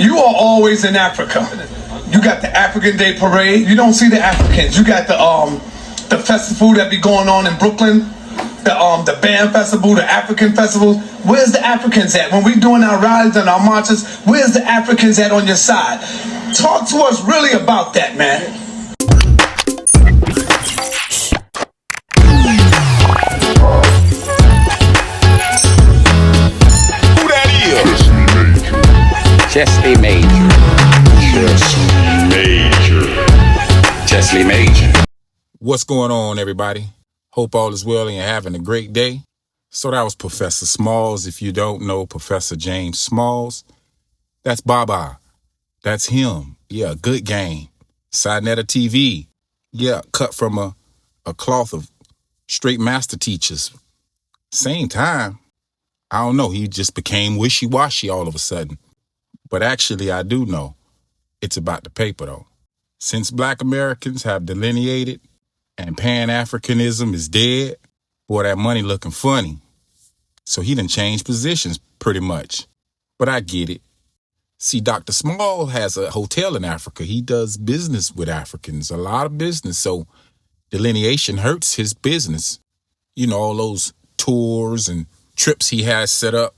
You are always in Africa. You got the African Day Parade. You don't see the Africans. You got the festival that be going on in Brooklyn, the band festival, the African festival. Where's the Africans at? When we doing our rallies and our marches, where's the Africans at on your side? Talk to us really about that, man. Who that is? Chesley Major. Chesley Major. What's going on, everybody? Hope all is well and you're having a great day. So that was Professor Smalls. If you don't know Professor James Smalls, that's Baba. That's him. Yeah, good game. Sidnetta TV. Yeah, cut from a cloth of straight master teachers. Same time, I don't know, he just became wishy-washy all of a sudden. But actually, I do know it's about the paper, though. Since Black Americans have delineated and Pan-Africanism is dead, boy, that money looking funny. So he done changed positions pretty much. But I get it. See, Dr. Small has a hotel in Africa. He does business with Africans, a lot of business. So delineation hurts his business. You know, all those tours and trips he has set up,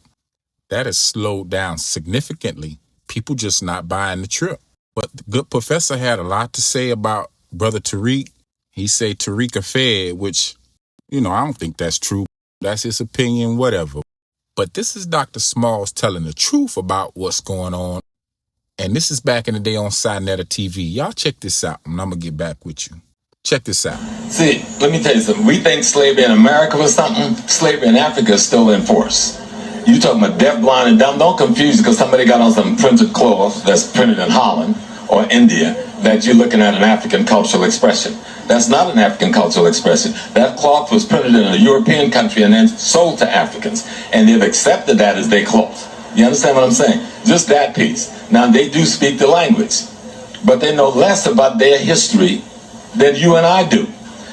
that has slowed down significantly. People just not buying the trip. But the good professor had a lot to say about Brother Tariq. He say Tariq a fed, which, you know, I don't think that's true. That's his opinion, whatever. But this is Dr. Smalls telling the truth about what's going on. And this is back in the day on Sidnetta TV. Y'all check this out, and I'm going to get back with you. Check this out. See, let me tell you something. We think slavery in America was something. Slavery in Africa is still in force. You talking about deaf, blind, and dumb. Don't confuse because somebody got on some printed cloth that's printed in Holland or India that you're looking at an African cultural expression. That's not an African cultural expression. That cloth was printed in a European country and then sold to Africans. And they've accepted that as their cloth. You understand what I'm saying? Just that piece. Now, they do speak the language, but they know less about their history than you and I do.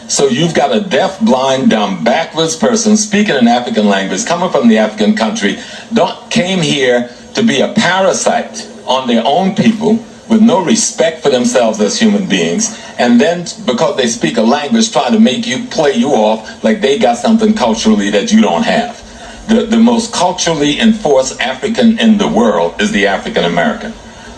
So you've got a deaf, blind, dumb, backwards person speaking an African language, coming from the African country, came here to be a parasite on their own people with no respect for themselves as human beings, and then because they speak a language, try to make you play you off like they got something culturally that you don't have. The most culturally enforced African in the world is the African American.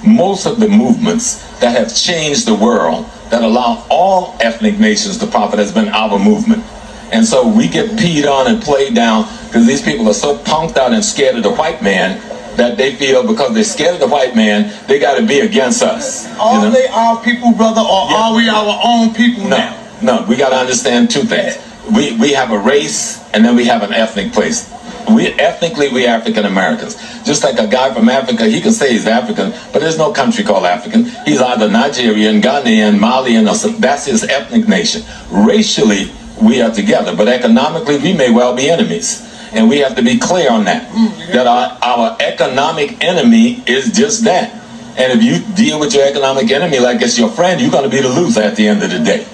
Most of the movements that have changed the world, that allow all ethnic nations to profit, has been our movement. And so we get peed on and played down because these people are so punked out and scared of the white man that they feel because they're scared of the white man, they got to be against us. Are they our people, brother, or are we our own people now? No, we got to understand two things. We have a race and then we have an ethnic place. Ethnically, we African Americans. Just like a guy from Africa, he can say he's African, but there's no country called African. He's either Nigerian, Ghanaian, Malian, or something. That's his ethnic nation. Racially, we are together, but economically, we may well be enemies. And we have to be clear on that. That our economic enemy is just that. And if you deal with your economic enemy like it's your friend, you're going to be the loser at the end of the day.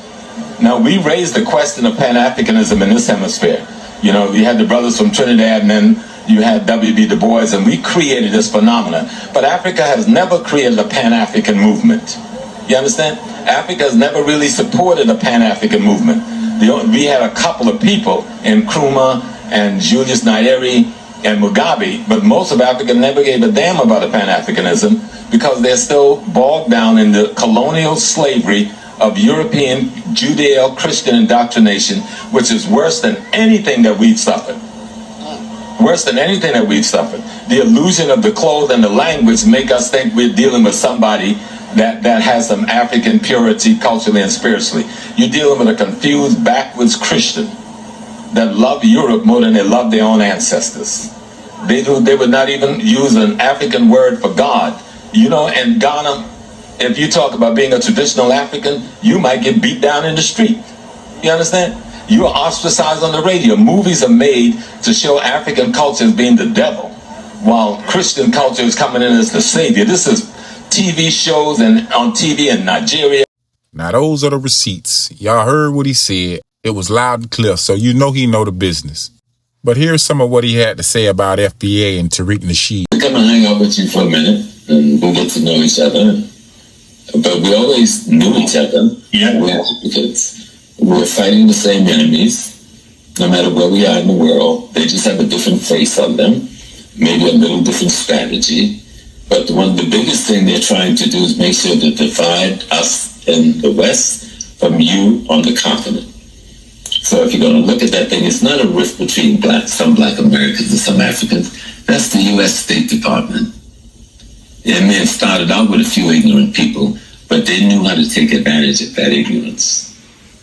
Now, we raised the question of Pan-Africanism in this hemisphere. You know, you had the brothers from Trinidad, and then you had W.B. Du Bois, and we created this phenomenon. But Africa has never created a Pan-African movement. You understand? Africa has never really supported a Pan-African movement. We had a couple of people in Nkrumah and Julius Nyerere and Mugabe, but most of Africa never gave a damn about a Pan-Africanism because they're still bogged down in the colonial slavery of European Judeo-Christian indoctrination, which is worse than anything that we've suffered. Worse than anything that we've suffered. The illusion of the clothes and the language make us think we're dealing with somebody that has some African purity culturally and spiritually. You're dealing with a confused, backwards Christian that love Europe more than they love their own ancestors. They would not even use an African word for God. You know, in Ghana, if you talk about being a traditional African, you might get beat down in the street. You understand? You are ostracized on the radio. Movies are made to show African culture as being the devil, while Christian culture is coming in as the savior. This is TV shows and on TV in Nigeria. Now, those are the receipts. Y'all heard what he said. It was loud and clear, so you know he know the business. But here's some of what he had to say about FBA and Tariq Nasheed. I'm going to hang out with you for a minute, and we'll get to each other, but we always knew each other. Yeah. We're advocates. We're fighting the same enemies, no matter where we are in the world. They just have a different face on them, maybe a little different strategy. But one of the biggest thing they're trying to do is make sure to divide us in the West from you on the continent. So if you're going to look at that thing, it's not a rift between some black Americans and some Africans. That's the U.S. State Department. It may have started out with a few ignorant people, but they knew how to take advantage of that ignorance.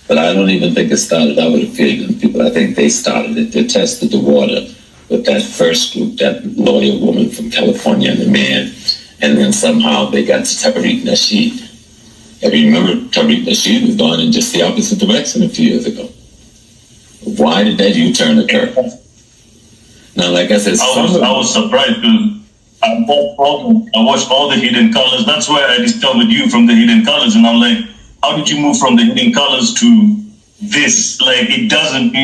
But I don't even think it started out with a few ignorant people. I think they started it. They tested the water with that first group, that lawyer woman from California and the man, and then somehow they got to Tariq Nasheed. And remember, Tariq Nasheed was going in just the opposite direction a few years ago. Why did that U-turn occur? Now, like I said, I was surprised because I watched all the Hidden Colors. That's where I discovered you, from the Hidden Colors, and I'm like, how did you move from the Hidden Colors to this? Like, it doesn't,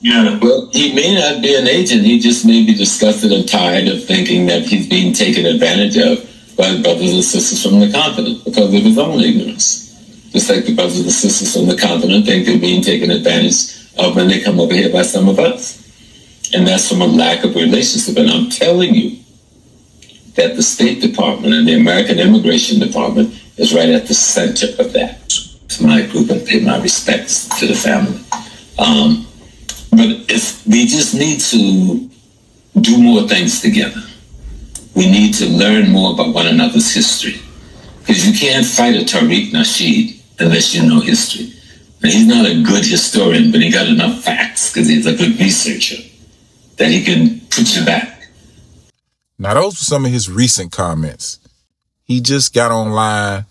yeah. Well, he may not be an agent. He just may be disgusted and tired of thinking that he's being taken advantage of by his brothers and sisters from the continent because of his own ignorance. Just like the brothers and sisters from the continent think they're being taken advantage of when they come over here by some of us. And that's from a lack of relationship. And I'm telling you that the State Department and the American Immigration Department is right at the center of that. To my group, and pay my respects to the family. But we just need to do more things together. We need to learn more about one another's history. Because you can't fight a Tariq Nasheed unless you know history. And he's not a good historian, but he got enough facts because he's a good researcher that he can put you back. Now, those were some of his recent comments. He just got online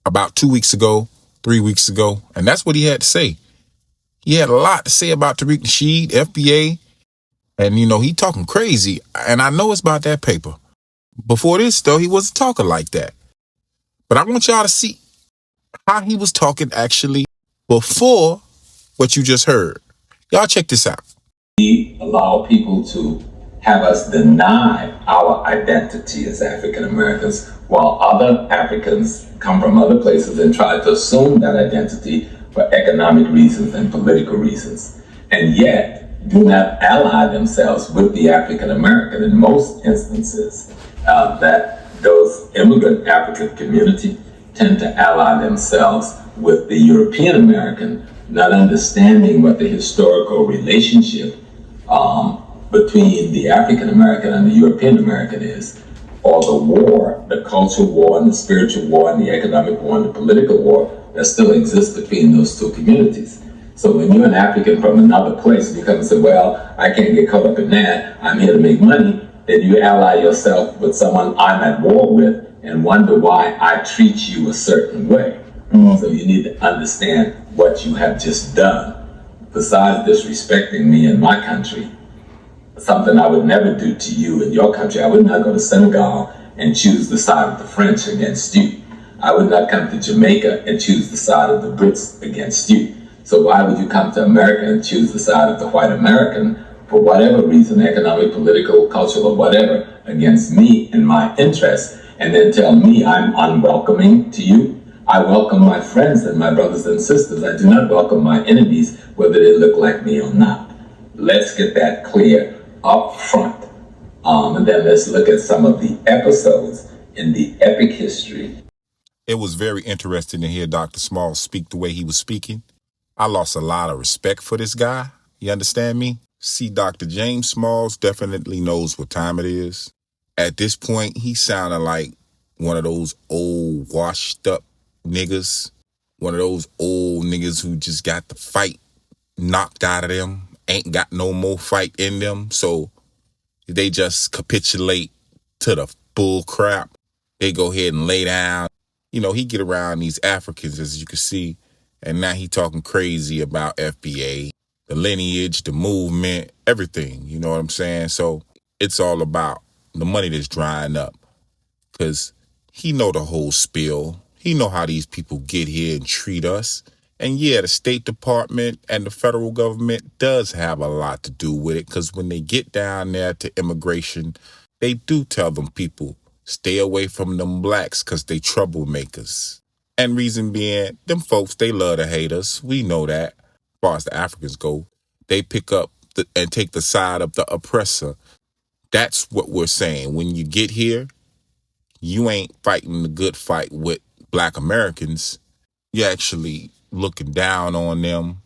about 2 weeks ago, 3 weeks ago, and that's what he had to say. He had a lot to say about Tariq Nasheed, FBA, and, he talking crazy, and I know it's about that paper. Before this, though, he wasn't talking like that. But I want y'all to see how he was talking actually before what you just heard. Y'all check this out. We allow people to have us deny our identity as African Americans while other Africans come from other places and try to assume that identity for economic reasons and political reasons, and yet do not ally themselves with the African American. In most instances, that those immigrant African community tend to ally themselves with the European American, not understanding what the historical relationship between the African American and the European American is, or the war, the cultural war and the spiritual war and the economic war and the political war that still exists between those two communities. So when you're an African from another place and you come and say, well, I can't get caught up in that, I'm here to make money, then you ally yourself with someone I'm at war with and wonder why I treat you a certain way. So you need to understand what you have just done. Besides disrespecting me in my country, something I would never do to you in your country. I would not go to Senegal and choose the side of the French against you. I would not come to Jamaica and choose the side of the Brits against you. So why would you come to America and choose the side of the white American for whatever reason, economic, political, cultural, or whatever, against me and my interests, and then tell me I'm unwelcoming to you? I welcome my friends and my brothers and sisters. I do not welcome my enemies, whether they look like me or not. Let's get that clear up front. And then let's look at some of the episodes in the epic history. It was very interesting to hear Dr. Smalls speak the way he was speaking. I lost a lot of respect for this guy. You understand me? See, Dr. James Smalls definitely knows what time it is. At this point, he sounded like one of those old washed up niggas. One of those old niggas who just got the fight knocked out of them. Ain't got no more fight in them. So they just capitulate to the bull crap. They go ahead and lay down. He get around these Africans, as you can see, and now he talking crazy about FBA, the lineage, the movement, everything. You know what I'm saying? So it's all about the money that's drying up, because he know the whole spiel. He know how these people get here and treat us. And yeah, the State Department and the federal government does have a lot to do with it, because when they get down there to immigration, they do tell them people Stay away from them blacks because they troublemakers. And reason being, them folks, they love to hate us. We know that. As far as the Africans go, they pick up and take the side of the oppressor. That's what we're saying. When you get here, you ain't fighting the good fight with black Americans. You're actually looking down on them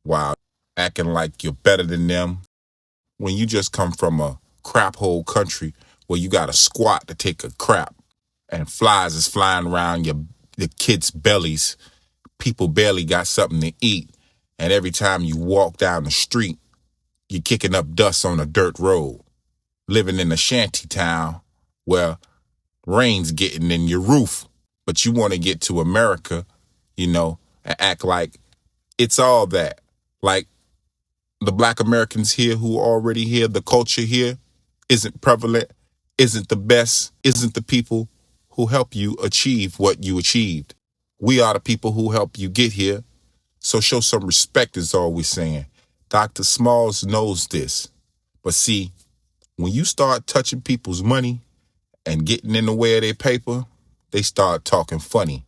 while acting like you're better than them. When you just come from a crap hole country where you got to squat to take a crap and flies is flying around the kids' bellies, people barely got something to eat, and every time you walk down the street, you're kicking up dust on a dirt road, living in a shanty town where rain's getting in your roof, but you want to get to America, and act like it's all that. Like the black Americans here who are already here, the culture here isn't prevalent, isn't the best, isn't the people who help you achieve what you achieved. We are the people who help you get here. So show some respect is all we're saying. Dr. Smalls knows this. But see, when you start touching people's money and getting in the way of their paper, they start talking funny.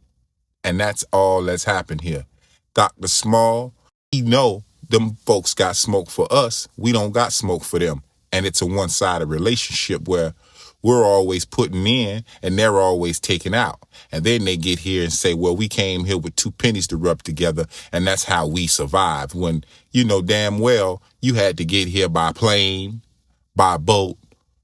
And that's all that's happened here. Dr. Small, he know them folks got smoke for us. We don't got smoke for them. And it's a one-sided relationship where we're always putting in and they're always taking out. And then they get here and say, well, we came here with 2 pennies to rub together, and that's how we survived. When you know damn well you had to get here by plane, by boat,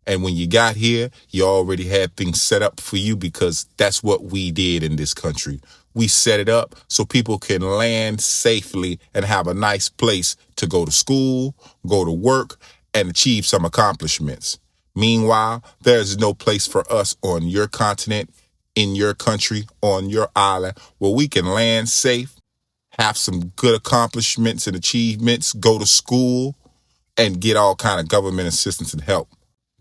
and when you got here, you already had things set up for you because that's what we did in this country. We set it up so people can land safely and have a nice place to go to school, go to work, and achieve some accomplishments. Meanwhile, there's no place for us on your continent, in your country, on your island, where we can land safe, have some good accomplishments and achievements, go to school, and get all kind of government assistance and help,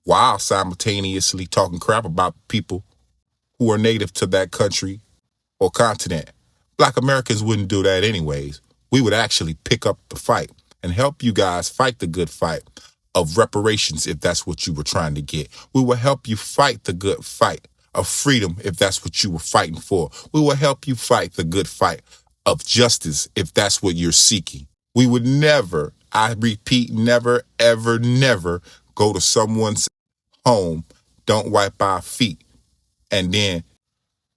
while simultaneously talking crap about people who are native to that country or continent. Black Americans wouldn't do that anyways. We would actually pick up the fight and help you guys fight the good fight of reparations if that's what you were trying to get. We will help you fight the good fight of freedom if that's what you were fighting for. We will help you fight the good fight of justice if that's what you're seeking. We would never, I repeat, never, ever, never go to someone's home, don't wipe our feet, and then,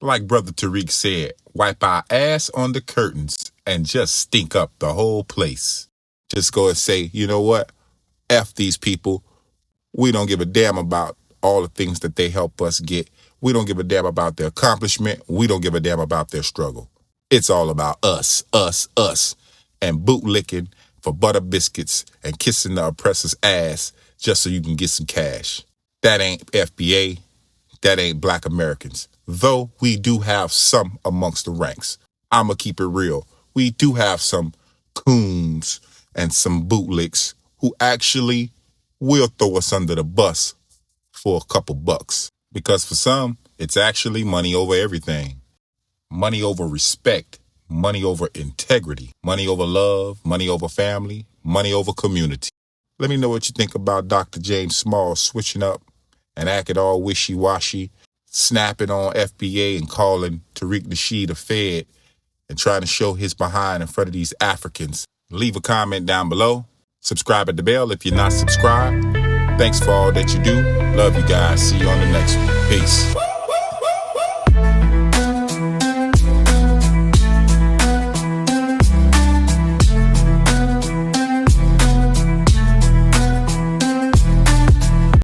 like Brother Tariq said, wipe our ass on the curtains and just stink up the whole place. Just go and say, you know what? F these people. We don't give a damn about all the things that they help us get. We don't give a damn about their accomplishment. We don't give a damn about their struggle. It's all about us, us, us, and bootlicking for butter biscuits and kissing the oppressor's ass just so you can get some cash. That ain't FBA. That ain't black Americans. Though we do have some amongst the ranks. I'ma keep it real. We do have some coons and some bootlicks who actually will throw us under the bus for a couple bucks. Because for some, it's actually money over everything. Money over respect, money over integrity, money over love, money over family, money over community. Let me know what you think about Dr. James Smalls switching up and acting all wishy-washy, snapping on FBA and calling Tariq Nasheed a Fed and trying to show his behind in front of these Africans. Leave a comment down below. Subscribe at the bell if you're not subscribed. Thanks for all that you do. Love you guys. See you on the next one. Peace.